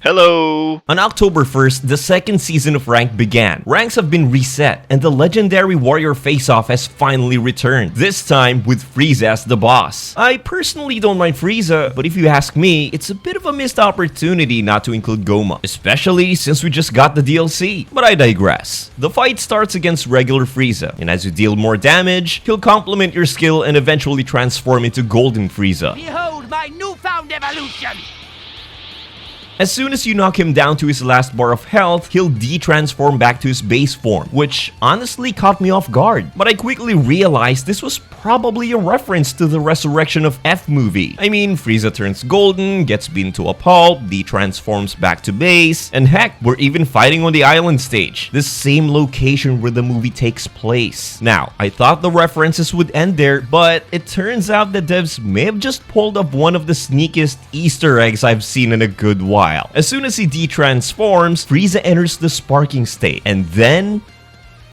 Hello! On October 1st, the second season of Rank began. Ranks have been reset, and the legendary warrior face-off has finally returned. This time with Frieza as the boss. I personally don't mind Frieza, but if you ask me, it's a bit of a missed opportunity not to include Goma, especially since we just got the DLC. But I digress. The fight starts against regular Frieza, and as you deal more damage, he'll complement your skill and eventually transform into Golden Frieza. Behold my newfound evolution! As soon as you knock him down to his last bar of health, he'll de-transform back to his base form, which honestly caught me off guard. But I quickly realized this was probably a reference to the Resurrection of F movie. I mean, Frieza turns golden, gets beaten to a pulp, de-transforms back to base, and heck, we're even fighting on the island stage, the same location where the movie takes place. Now, I thought the references would end there, but it turns out the devs may have just pulled up one of the sneakiest Easter eggs I've seen in a good while. As soon as he de-transforms, Frieza enters the sparking state and then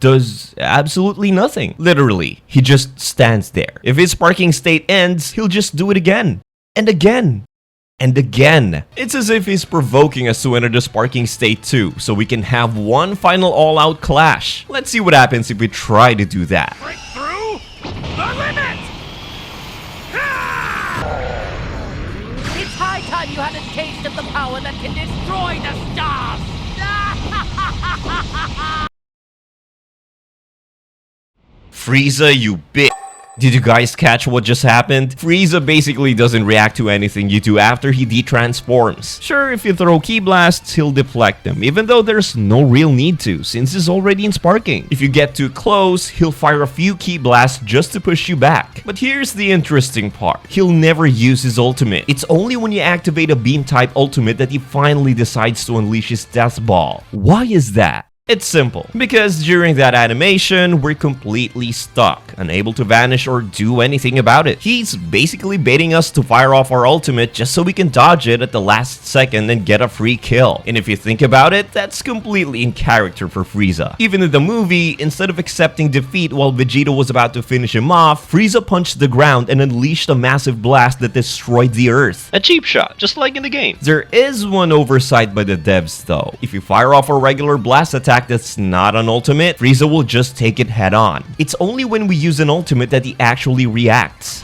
does absolutely nothing. Literally, he just stands there. If his sparking state ends, he'll just do it again and again and again. It's as if he's provoking us to enter the sparking state too, so we can have one final all-out clash. Let's see what happens if we try to do that. Break through the limit! It's high time you had a taste of the power that can destroy the stars! Frieza, you bitch. Did you guys catch what just happened? Frieza basically doesn't react to anything you do after he de-transforms. Sure, if you throw ki blasts, he'll deflect them, even though there's no real need to, since he's already in sparking. If you get too close, he'll fire a few ki blasts just to push you back. But here's the interesting part. He'll never use his ultimate. It's only when you activate a beam type ultimate that he finally decides to unleash his death ball. Why is that? It's simple, because during that animation, we're completely stuck, unable to vanish or do anything about it. He's basically baiting us to fire off our ultimate just so we can dodge it at the last second and get a free kill. And if you think about it, that's completely in character for Frieza. Even in the movie, instead of accepting defeat while Vegeta was about to finish him off, Frieza punched the ground and unleashed a massive blast that destroyed the Earth. A cheap shot, just like in the game. There is one oversight by the devs though. If you fire off a regular blast attack that's not an ultimate, Frieza will just take it head on. It's only when we use an ultimate that he actually reacts.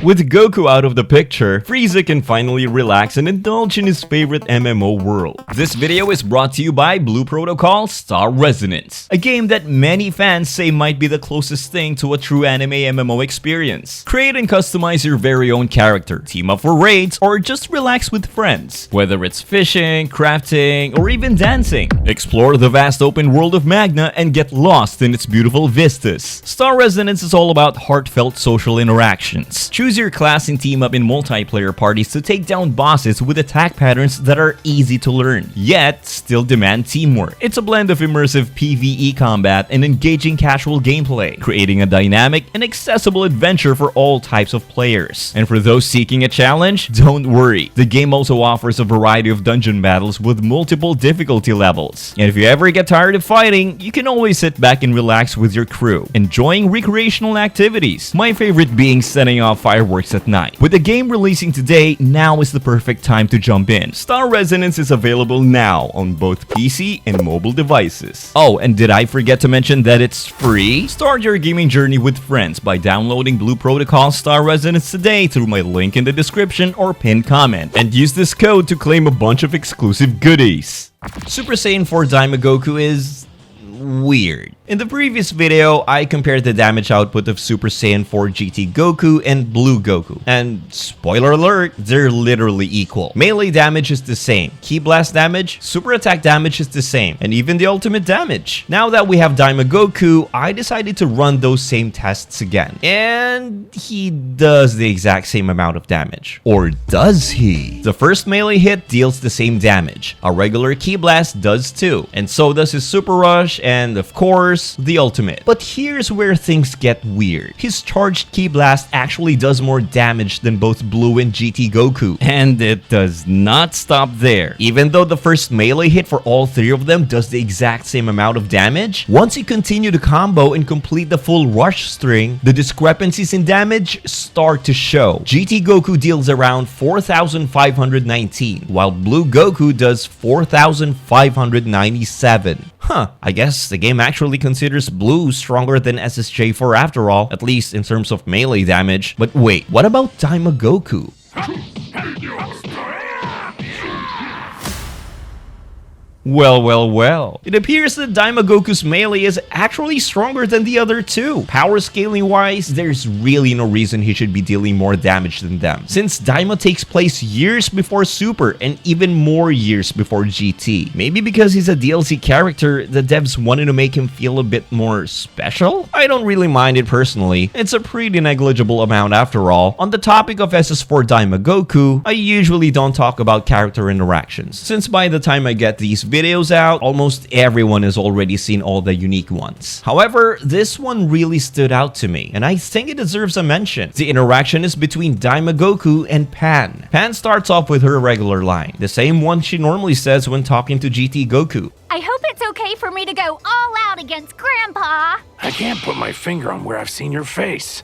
With Goku out of the picture, Frieza can finally relax and indulge in his favorite MMO world. This video is brought to you by Blue Protocol Star Resonance, a game that many fans say might be the closest thing to a true anime MMO experience. Create and customize your very own character, team up for raids, or just relax with friends. Whether it's fishing, crafting, or even dancing, explore the vast open world of Magna and get lost in its beautiful vistas. Star Resonance is all about heartfelt social interactions. Choose your class and team up in multiplayer parties to take down bosses with attack patterns that are easy to learn, yet still demand teamwork. It's a blend of immersive PvE combat and engaging casual gameplay, creating a dynamic and accessible adventure for all types of players. And for those seeking a challenge, don't worry. The game also offers a variety of dungeon battles with multiple difficulty levels. And if you ever get tired of fighting, you can always sit back and relax with your crew, enjoying recreational activities. My favorite being setting off fireworks at night. With the game releasing today, now is the perfect time to jump in. Star Resonance is available now on both PC and mobile devices. Oh, and did I forget to mention that it's free? Start your gaming journey with friends by downloading Blue Protocol Star Resonance today through my link in the description or pinned comment, and use this code to claim a bunch of exclusive goodies. Super Saiyan 4 Daima Goku is weird. In the previous video, I compared the damage output of Super Saiyan 4 GT Goku and Blue Goku. And spoiler alert, they're literally equal. Melee damage is the same. Ki blast damage, super attack damage is the same. And even the ultimate damage. Now that we have Daima Goku, I decided to run those same tests again. And he does the exact same amount of damage. Or does he? The first melee hit deals the same damage. A regular Ki blast does too. And so does his super rush and of course, the ultimate. But here's where things get weird. His charged Ki Blast actually does more damage than both Blue and GT Goku. And it does not stop there. Even though the first melee hit for all three of them does the exact same amount of damage, once you continue the combo and complete the full rush string, the discrepancies in damage start to show. GT Goku deals around 4,519, while Blue Goku does 4,597. I guess the game actually considers Blue stronger than SSJ4 after all, at least in terms of melee damage. But wait, what about Daima Goku? Well. It appears that Daima Goku's melee is actually stronger than the other two. Power scaling wise, there's really no reason he should be dealing more damage than them, since Daima takes place years before Super and even more years before GT. Maybe because he's a DLC character, the devs wanted to make him feel a bit more special? I don't really mind it personally. It's a pretty negligible amount after all. On the topic of SS4 Daima Goku, I usually don't talk about character interactions, since by the time I get these videos out, almost everyone has already seen all the unique ones. However, this one really stood out to me, and I think it deserves a mention. The interaction is between Daima Goku and Pan. Pan starts off with her regular line, the same one she normally says when talking to GT Goku. I hope it's okay for me to go all out against Grandpa. I can't put my finger on where I've seen your face,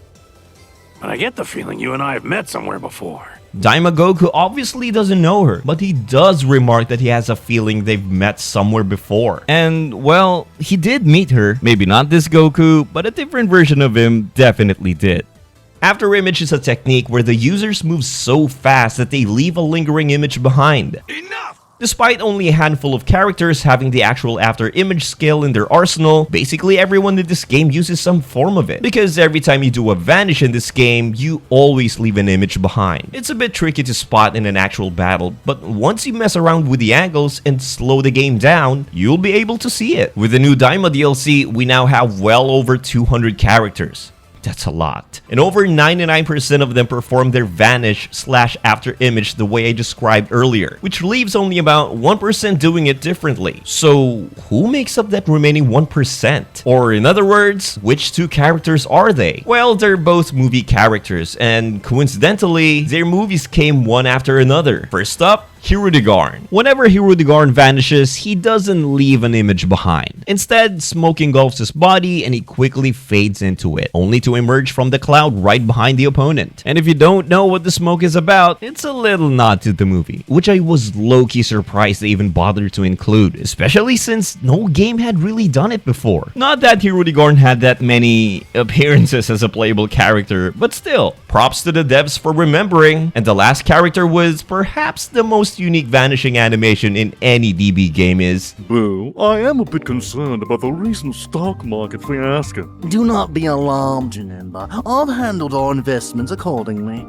but I get the feeling you and I have met somewhere before. Daima Goku obviously doesn't know her, but he does remark that he has a feeling they've met somewhere before. And, well, he did meet her. Maybe not this Goku, but a different version of him definitely did. After image is a technique where the users move so fast that they leave a lingering image behind. Enough! Despite only a handful of characters having the actual after image skill in their arsenal, basically everyone in this game uses some form of it. Because every time you do a vanish in this game, you always leave an image behind. It's a bit tricky to spot in an actual battle, but once you mess around with the angles and slow the game down, you'll be able to see it. With the new Daima DLC, we now have well over 200 characters. That's a lot. And over 99% of them perform their vanish/after image the way I described earlier, which leaves only about 1% doing it differently. So who makes up that remaining 1%? Or in other words, which two characters are they? Well, they're both movie characters, and coincidentally, their movies came one after another. First up, Hirudegarn. Whenever Hirudegarn vanishes, he doesn't leave an image behind. Instead, smoke engulfs his body and he quickly fades into it, only to emerge from the cloud right behind the opponent. And if you don't know what the smoke is about, it's a little nod to the movie, which I was low-key surprised they even bothered to include, especially since no game had really done it before. Not that Hirudegarn had that many appearances as a playable character, but still, props to the devs for remembering. And the last character was perhaps the most unique vanishing animation in any DB game is... Boo, I am a bit concerned about the recent stock market fiasco. Do not be alarmed, Janemba. I've handled our investments accordingly.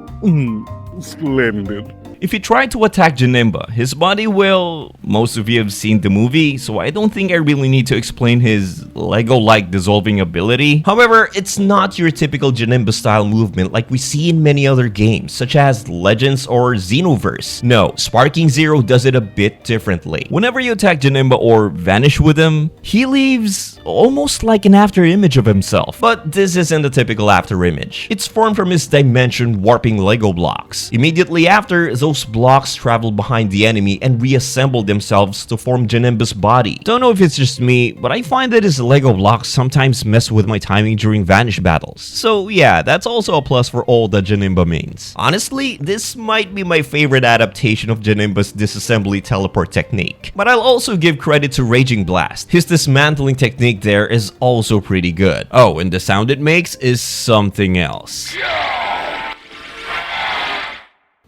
Splendid. If you try to attack Janemba, his body will... Most of you have seen the movie, so I don't think I really need to explain his Lego-like dissolving ability. However, it's not your typical Janemba-style movement like we see in many other games, such as Legends or Xenoverse. No, Sparking Zero does it a bit differently. Whenever you attack Janemba or vanish with him, he leaves almost like an after image of himself. But this isn't the typical after image. It's formed from his dimension warping Lego blocks. Immediately after, those blocks travel behind the enemy and reassemble themselves to form Janemba's body. Don't know if it's just me, but I find that his Lego blocks sometimes mess with my timing during vanish battles. So yeah, that's also a plus for all the Janemba mains. Honestly, this might be my favorite adaptation of Janemba's disassembly teleport technique. But I'll also give credit to Raging Blast. His dismantling technique there is also pretty good. Oh, and the sound it makes is something else.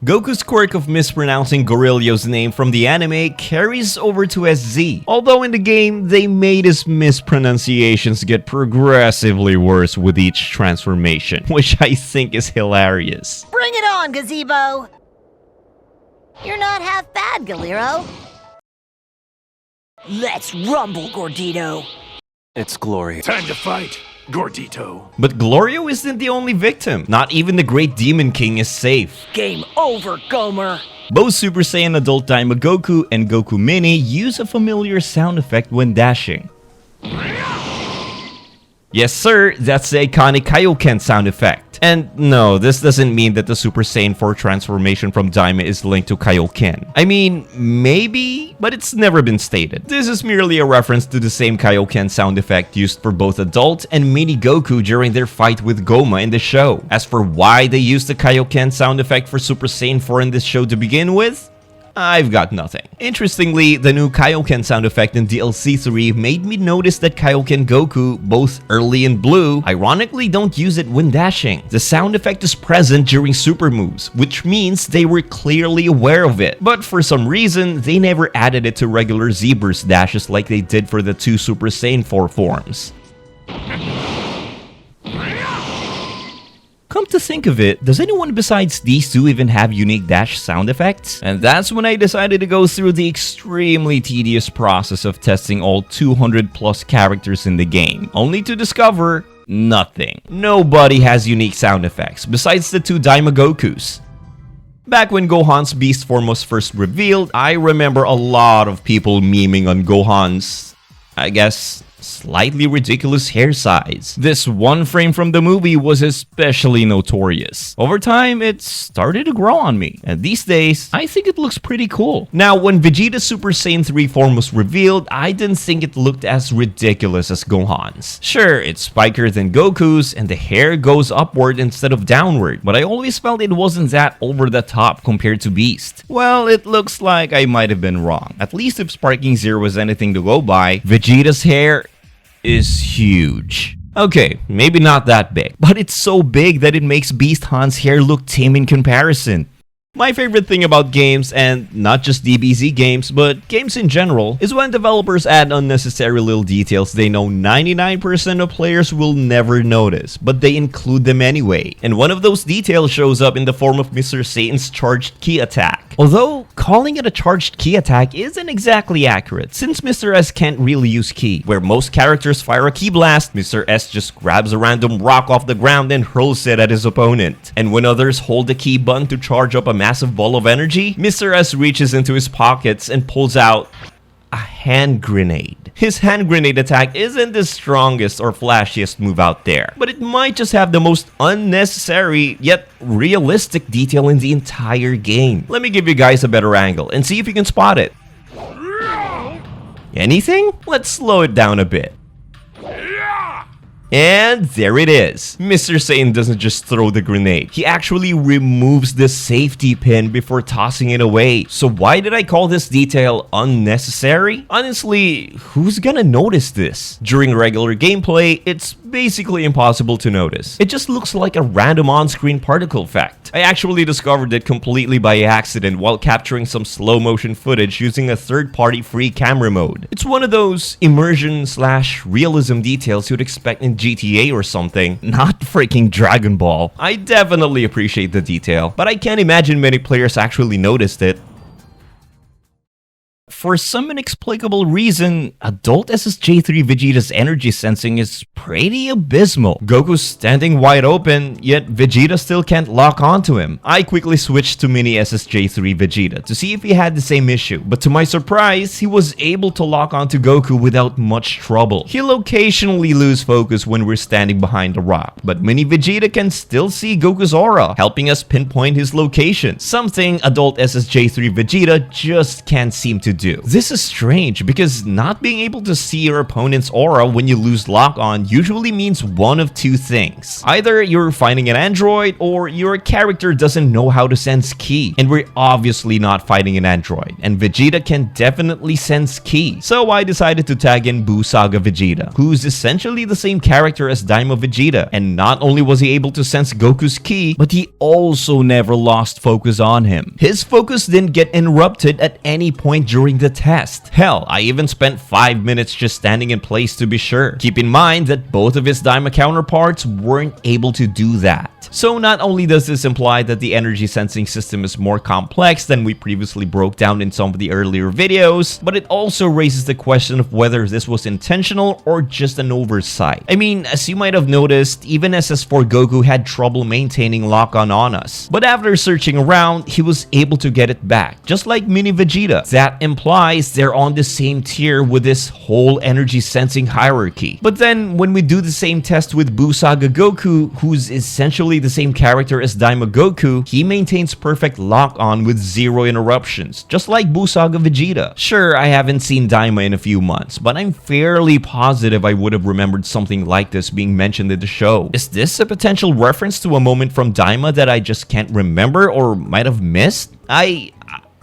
Goku's quirk of mispronouncing Gorillo's name from the anime carries over to SZ, although in the game, they made his mispronunciations get progressively worse with each transformation, which I think is hilarious. Bring it on, Gazebo! You're not half bad, Galero. Let's rumble, Gordito. It's glorious. Time to fight, Gordito. But Glorio isn't the only victim. Not even the Great Demon King is safe. Game over, Gomer. Both Super Saiyan Adult Daima Goku and Goku Mini use a familiar sound effect when dashing. Yes sir, that's the iconic Kaioken sound effect. And no, this doesn't mean that the Super Saiyan 4 transformation from Daima is linked to Kaioken. I mean, maybe, but it's never been stated. This is merely a reference to the same Kaioken sound effect used for both adult and mini Goku during their fight with Goma in the show. As for why they used the Kaioken sound effect for Super Saiyan 4 in this show to begin with, I've got nothing. Interestingly, the new Kaioken sound effect in DLC 3 made me notice that Kaioken Goku, both early and blue, ironically don't use it when dashing. The sound effect is present during super moves, which means they were clearly aware of it. But for some reason, they never added it to regular Z-Burst dashes like they did for the two Super Saiyan 4 forms. Come to think of it, does anyone besides these two even have unique dash sound effects? And that's when I decided to go through the extremely tedious process of testing all 200 plus characters in the game, only to discover nothing. Nobody has unique sound effects, besides the two Daima Gokus. Back when Gohan's beast form was first revealed, I remember a lot of people memeing on Gohan's, I guess, slightly ridiculous hair size. This one frame from the movie was especially notorious. Over time, it started to grow on me, and these days, I think it looks pretty cool. Now, when Vegeta's Super Saiyan 3 form was revealed, I didn't think it looked as ridiculous as Gohan's. Sure, it's spikier than Goku's, and the hair goes upward instead of downward, but I always felt it wasn't that over the top compared to Beast. Well, it looks like I might have been wrong. At least if Sparking Zero was anything to go by, Vegeta's hair is huge. Okay, maybe not that big, but it's so big that it makes Beast Han's hair look tame in comparison. My favorite thing about games, and not just DBZ games, but games in general, is when developers add unnecessary little details they know 99% of players will never notice, but they include them anyway. And one of those details shows up in the form of Mr. Satan's charged ki attack. Although, calling it a charged ki attack isn't exactly accurate, since Mr. S can't really use ki. Where most characters fire a ki blast, Mr. S just grabs a random rock off the ground and hurls it at his opponent. And when others hold the ki button to charge up a massive ball of energy, Mr. S reaches into his pockets and pulls out a hand grenade. His hand grenade attack isn't the strongest or flashiest move out there, but it might just have the most unnecessary yet realistic detail in the entire game. Let me give you guys a better angle and see if you can spot it. Anything? Let's slow it down a bit. And there it is. Mr. Satan doesn't just throw the grenade. He actually removes the safety pin before tossing it away. So why did I call this detail unnecessary? Honestly, who's gonna notice this? During regular gameplay, it's basically impossible to notice. It just looks like a random on-screen particle effect. I actually discovered it completely by accident while capturing some slow motion footage using a third-party free camera mode. It's one of those immersion/realism details you'd expect in GTA or something, not freaking Dragon Ball. I definitely appreciate the detail, but I can't imagine many players actually noticed it. For some inexplicable reason, adult SSJ3 Vegeta's energy sensing is pretty abysmal. Goku's standing wide open, yet Vegeta still can't lock onto him. I quickly switched to mini SSJ3 Vegeta to see if he had the same issue, but to my surprise, he was able to lock onto Goku without much trouble. He'll occasionally lose focus when we're standing behind a rock, but mini Vegeta can still see Goku's aura, helping us pinpoint his location, something adult SSJ3 Vegeta just can't seem to do. This is strange because not being able to see your opponent's aura when you lose lock on usually means one of two things. Either you're fighting an android or your character doesn't know how to sense ki. And we're obviously not fighting an android, and Vegeta can definitely sense ki. So I decided to tag in Buu Saga Vegeta, who's essentially the same character as Daima Vegeta, and not only was he able to sense Goku's ki, but he also never lost focus on him. His focus didn't get interrupted at any point during the test. Hell, I even spent 5 minutes just standing in place to be sure. Keep in mind that both of his Daima counterparts weren't able to do that. So not only does this imply that the energy sensing system is more complex than we previously broke down in some of the earlier videos, but it also raises the question of whether this was intentional or just an oversight. I mean, as you might have noticed, even SS4 Goku had trouble maintaining lock-on us. But after searching around, he was able to get it back, just like mini Vegeta. That implies implies they're on the same tier with this whole energy sensing hierarchy. But then when we do the same test with Buu Saga Goku, who's essentially the same character as Daima Goku, he maintains perfect lock-on with zero interruptions, just like Buu Saga Vegeta. Sure, I haven't seen Daima in a few months, but I'm fairly positive I would have remembered something like this being mentioned in the show. Is this a potential reference to a moment from Daima that I just can't remember or might have missed?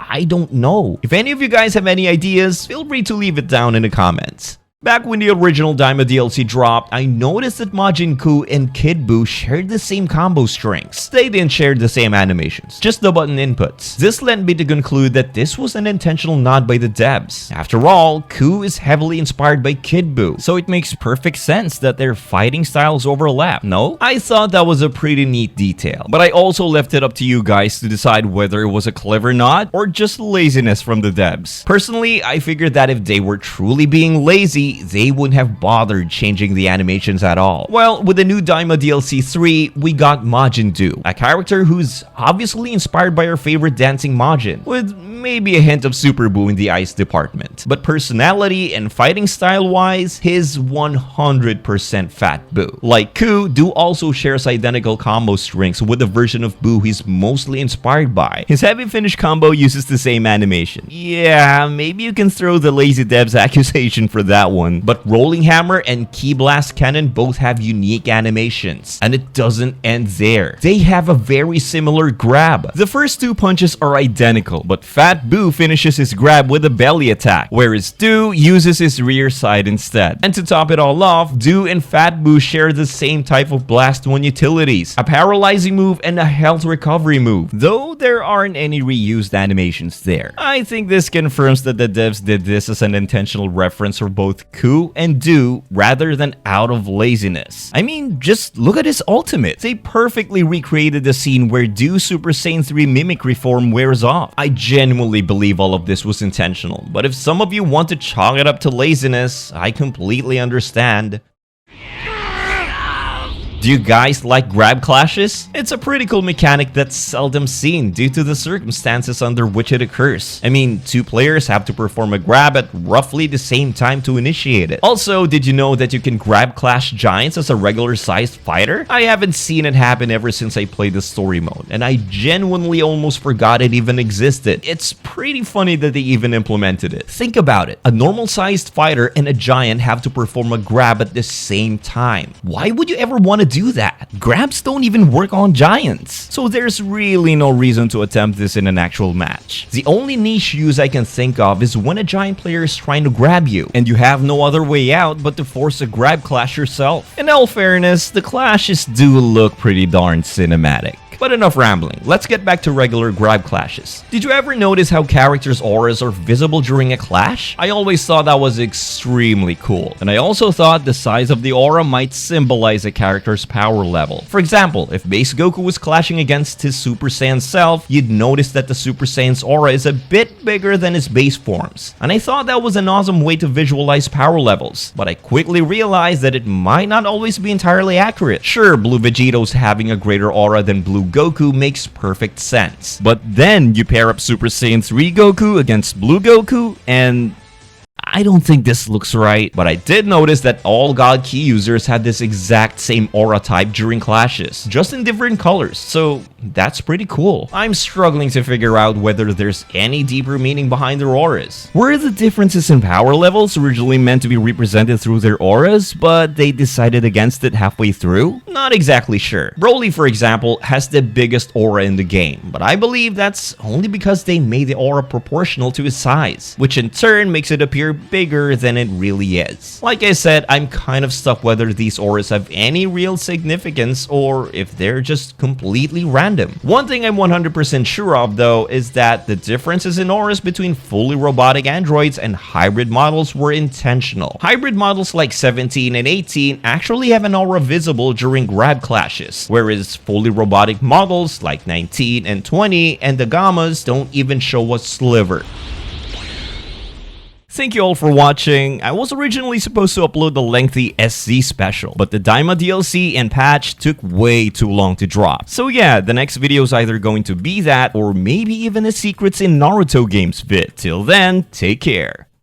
I don't know. If any of you guys have any ideas, feel free to leave it down in the comments. Back when the original Daima DLC dropped, I noticed that Majin Buu and Kid Buu shared the same combo strings. They didn't share the same animations, just the button inputs. This led me to conclude that this was an intentional nod by the devs. After all, Buu is heavily inspired by Kid Buu, so it makes perfect sense that their fighting styles overlap, no? I thought that was a pretty neat detail, but I also left it up to you guys to decide whether it was a clever nod or just laziness from the devs. Personally, I figured that if they were truly being lazy, they wouldn't have bothered changing the animations at all. Well, with the new Daima DLC 3, we got Majin Buu, a character who's obviously inspired by our favorite dancing Majin, with maybe a hint of Super Buu in the ice department. But personality and fighting style wise, he's 100% Fat Buu. Like Buu also shares identical combo strings with the version of Buu he's mostly inspired by. His heavy finish combo uses the same animation. Yeah, maybe you can throw the lazy devs accusation for that one. But Rolling Hammer and Ki Blast Cannon both have unique animations, and it doesn't end there. They have a very similar grab. The first two punches are identical, but Fat Buu finishes his grab with a belly attack, whereas Duu uses his rear side instead. And to top it all off, Duu and Fat Buu share the same type of Blast 1 utilities, a paralyzing move and a health recovery move, though there aren't any reused animations there. I think this confirms that the devs did this as an intentional reference for both Buu and Duu rather than out of laziness. I mean, just look at his ultimate. They perfectly recreated the scene where Duu Super Saiyan 3 mimicry form wears off. I genuinely believe all of this was intentional, but if some of you want to chalk it up to laziness, I completely understand. Do you guys like grab clashes? It's a pretty cool mechanic that's seldom seen due to the circumstances under which it occurs. I mean, two players have to perform a grab at roughly the same time to initiate it. Also, did you know that you can grab clash giants as a regular sized fighter? I haven't seen it happen ever since I played the story mode, and I genuinely almost forgot it even existed. It's pretty funny that they even implemented it. Think about it. A normal sized fighter and a giant have to perform a grab at the same time. Why would you ever want to do that? Grabs don't even work on giants, so there's really no reason to attempt this in an actual match. The only niche use I can think of is when a giant player is trying to grab you, and you have no other way out but to force a grab clash yourself. In all fairness, the clashes do look pretty darn cinematic. But enough rambling, let's get back to regular grab clashes. Did you ever notice how characters' auras are visible during a clash? I always thought that was extremely cool, and I also thought the size of the aura might symbolize a character's power level. For example, if base Goku was clashing against his Super Saiyan self, you'd notice that the Super Saiyan's aura is a bit bigger than his base forms, and I thought that was an awesome way to visualize power levels, but I quickly realized that it might not always be entirely accurate. Sure, Blue Vegeto's having a greater aura than Blue Goku makes perfect sense. But then you pair up Super Saiyan 3 Goku against Blue Goku, and I don't think this looks right, but I did notice that all God Ki users had this exact same aura type during clashes, just in different colors, so that's pretty cool. I'm struggling to figure out whether there's any deeper meaning behind their auras. Were the differences in power levels originally meant to be represented through their auras, but they decided against it halfway through? Not exactly sure. Broly, for example, has the biggest aura in the game, but I believe that's only because they made the aura proportional to his size, which in turn makes it appear bigger than it really is. Like I said, I'm kind of stuck whether these auras have any real significance or if they're just completely random. One thing I'm 100% sure of though is that the differences in auras between fully robotic androids and hybrid models were intentional. Hybrid models like 17 and 18 actually have an aura visible during grab clashes, whereas fully robotic models like 19 and 20 and the Gammas don't even show a sliver. Thank you all for watching. I was originally supposed to upload the lengthy SZ special, but the Daima DLC and patch took way too long to drop. So yeah, the next video is either going to be that or maybe even a Secrets in Naruto games vid. Till then, take care.